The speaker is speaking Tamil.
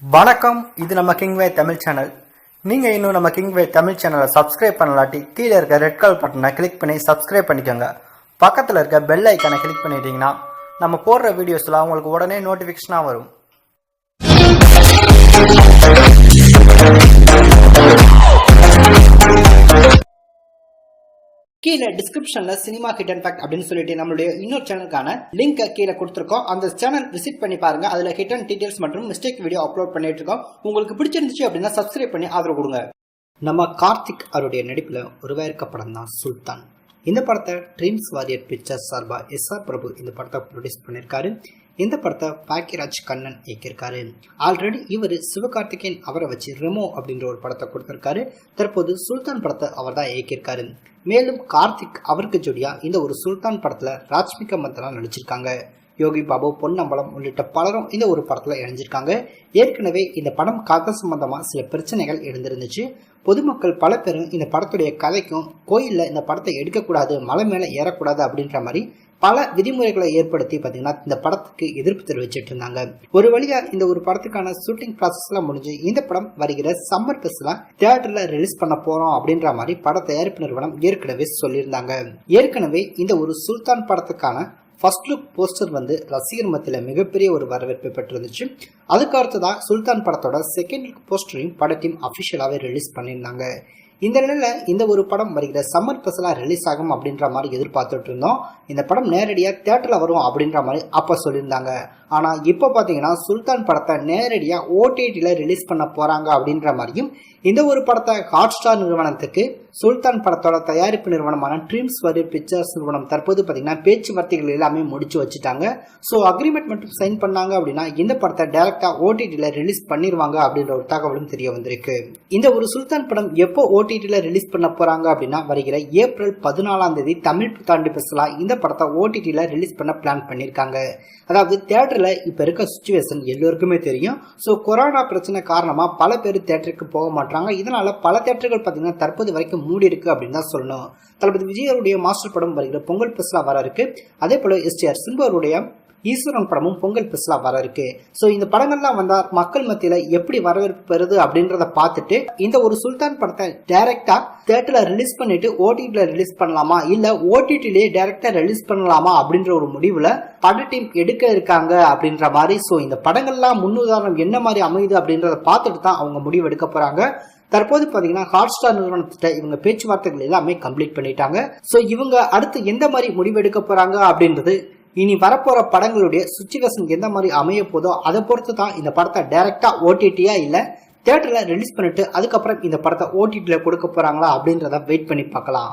வணக்கம். இது நம்ம கிங்வே தமிழ் சேனல். நீங்கள் இன்னும் நம்ம கிங்வே தமிழ் சேனலை சப்ஸ்கிரைப் பண்ணலாட்டி கீழே இருக்க ரெட் கலர் பட்டனை கிளிக் பண்ணி சப்ஸ்கிரைப் பண்ணிக்கோங்க. பக்கத்தில் இருக்க பெல் ஐக்கானை கிளிக் பண்ணிட்டீங்கன்னா நம்ம போடுற வீடியோஸ்லாம் உங்களுக்கு உடனே நோட்டிஃபிகேஷனாக வரும். கீழே டிஸ்கிரிப்ஷன்ல சினிமா ஹிடன் ஃபேக்ட் அப்படின்னு சொல்லிட்டு நம்மளுடைய இன்னொரு சேனலுக்கான லிங்க் கீழே கொடுத்துருக்கோம். அந்த சேனல் விசிட் பண்ணி பாருங்க. அதுல ஹிடன் டீடைல்ஸ் மற்றும் மிஸ்டேக் வீடியோ அப்லோட் பண்ணிட்டு இருக்கோம். உங்களுக்கு பிடிச்சிருந்துச்சு அப்படின்னா சப்ஸ்கிரைப் பண்ணி ஆதரவு கொடுங்க. நம்ம கார்த்திக் அவருடைய நடிப்புல உருவாயிருக்க படம் தான் சுல்தான். இந்த படத்தை ட்ரீம்ஸ் வாரியர் பிக்சர்ஸ் சார்பா SR பிரபு இந்த படத்தை ப்ரொடியூஸ் பண்ணியிருக்காரு. இந்த படத்தை பாக்கியராஜ் கண்ணன் இயக்கியிருக்காரு. ஆல்ரெடி இவர் சிவகார்த்திகேயன் அவரை வச்சு ரெமோ அப்படின்ற ஒரு படத்தை கொடுத்திருக்காரு. தற்போது சுல்தான் படத்தை அவர் தான் இயக்கியிருக்காரு. மேலும் கார்த்திக் அவருக்கு ஜோடியா இந்த ஒரு சுல்தான் படத்துல ராஷ்மிகா மந்தனா நடிச்சிருக்காங்க. யோகி பாபு, பொன்னம்பலம் உள்ளிட்ட பலரும் இந்த ஒரு படத்துல இணைஞ்சிருக்காங்க. ஏற்கனவே இந்த படம் கதை சம்பந்தமா சில பிரச்சனைகள் எழுந்திருந்துச்சு. பொதுமக்கள் பல பேரும் இந்த படத்துடைய கதைக்கும் கோயில்ல இந்த படத்தை எடுக்கக்கூடாது, மலை மேல ஏறக்கூடாது அப்படின்ற மாதிரி பல விதிமுறைகளை ஏற்படுத்தி பார்த்தீங்கன்னா இந்த படத்துக்கு எதிர்ப்பு தெரிவிச்சிட்டு இருந்தாங்க. ஒரு வழியா இந்த ஒரு படத்துக்கான ஷூட்டிங் ப்ராசஸ்லாம் முடிஞ்சு இந்த படம் வருகிற சம்மர் டெஸ்ட்ல தியேட்டர்ல ரிலீஸ் பண்ண போறோம் அப்படின்ற மாதிரி பட தயாரிப்பு நிறுவனம் ஏற்கனவே சொல்லியிருந்தாங்க. ஏற்கனவே இந்த ஒரு சுல்தான் படத்துக்கான ஃபர்ஸ்ட் லுக் போஸ்டர் ரசிகர் மத்தியில் மிகப்பெரிய ஒரு வரவேற்பை பெற்றிருந்துச்சு. அதுக்கு அடுத்ததான் சுல்தான் படத்தோட செகண்ட் லுக் போஸ்டரையும் பட டீம் அஃபிஷியலாகவே ரிலீஸ் பண்ணியிருந்தாங்க. இந்த நிலையில இந்த ஒரு படம் வருகிற சம்மர் ஸ்பெஷலா ரிலீஸ் ஆகும் அப்படின்ற மாதிரி எதிர்பார்த்துட்டு இருந்தோம். இந்த படம் நேரடியா தியேட்டர்ல வரும் அப்படின்ற மாதிரி அப்ப சொல்லியிருந்தாங்க. ஆனா இப்ப பாத்தீங்கன்னா சுல்தான் படத்தை நேரடியா OTTல ரிலீஸ் பண்ண போறாங்க அப்படின்ற மாதிரியும் இந்த ஒரு படத்தை ஹாட் ஸ்டார் நிறுவனத்துக்கு சுல்தான் படத்தோட தயாரிப்பு நிறுவனமான ட்ரீம்ஸ் வாரியர் பிக்சர்ஸ் நிறுவனம் தற்போது பாத்தீங்கன்னா பேச்சுவார்த்தைகள் எல்லாமே முடிச்சு வச்சுட்டாங்க. ஸோ அக்ரிமெண்ட் மட்டும் சைன் பண்ணாங்க அப்படின்னா இந்த படத்தை டைரக்டா OTTல ரிலீஸ் பண்ணிடுவாங்க அப்படின்ற ஒரு தகவலும் தெரிய வந்திருக்கு. இந்த ஒரு சுல்தான் படம் எப்போ OTTல ரிலீஸ் பண்ண போறாங்க அப்படின்னா வருகிற ஏப்ரல் 14 தமிழ் புத்தாண்டு ஸ்பெஷலா இந்த படத்தை OTTல ரிலீஸ் பண்ண பிளான் பண்ணிருக்காங்க. அதாவது தியேட்டர்ல இப்ப இருக்க சிச்சுவேஷன் எல்லோருக்குமே தெரியும். ஸோ கொரோனா பிரச்சனை காரணமா பல பேர் தியேட்டருக்கு போக மாட்டாங்க. இதனால பல தியேட்டர்கள் பாத்தீங்கன்னா தற்போது வரைக்கும் மூடி இருக்கு அப்படின்னு தான் சொல்லணும். தளபதி விஜயருடைய மாஸ்டர் படம் வருகிற பொங்கல் ஸ்பெஷலா வர இருக்கு. அதே போல STR சிம்புடைய ஈஸ்வரன் படமும் பொங்கல் ஸ்பெஷலா வர இருக்கு. சோ இந்த படங்கள்லாம் வந்தா மக்கள் மத்தியில எப்படி வரவேற்பு பெறுது அப்படின்றத பார்த்துட்டு இந்த ஒரு சுல்தான் படத்தை டைரக்டா தியேட்டர்ல ரிலீஸ் பண்ணிட்டு OTTல ரிலீஸ் பண்ணலாமா இல்ல OTTலயே டைரக்டா ரிலீஸ் பண்ணலாமா அப்படின்ற ஒரு முடிவுல பட டீம் எடுக்க இருக்காங்க அப்படின்ற மாதிரி. சோ இந்த படங்கள்லாம் முன்னுதாரணம் என்ன மாதிரி அமையுது அப்படின்றத பார்த்துட்டு தான் அவங்க முடிவு எடுக்க போறாங்க. தற்போது பாத்தீங்கன்னா ஹாட் ஸ்டார் நிறுவனத்திட்ட இவங்க பேச்சுவார்த்தைகள் எல்லாமே கம்ப்ளீட் பண்ணிட்டாங்க. சோ இவங்க அடுத்து எந்த மாதிரி முடிவு எடுக்க போறாங்க அப்படின்றது இனி வரப்போற படங்களுடைய சுச்சுவேஷன் எந்த மாதிரி அமைய போதோ அதை பொறுத்து தான் இந்த படத்தை டைரக்டா OTTயா இல்ல தியேட்டர்ல ரிலீஸ் பண்ணிட்டு அதுக்கப்புறம் இந்த படத்தை OTTல கொடுக்க போறாங்களா அப்படின்றத வெயிட் பண்ணி பார்க்கலாம்.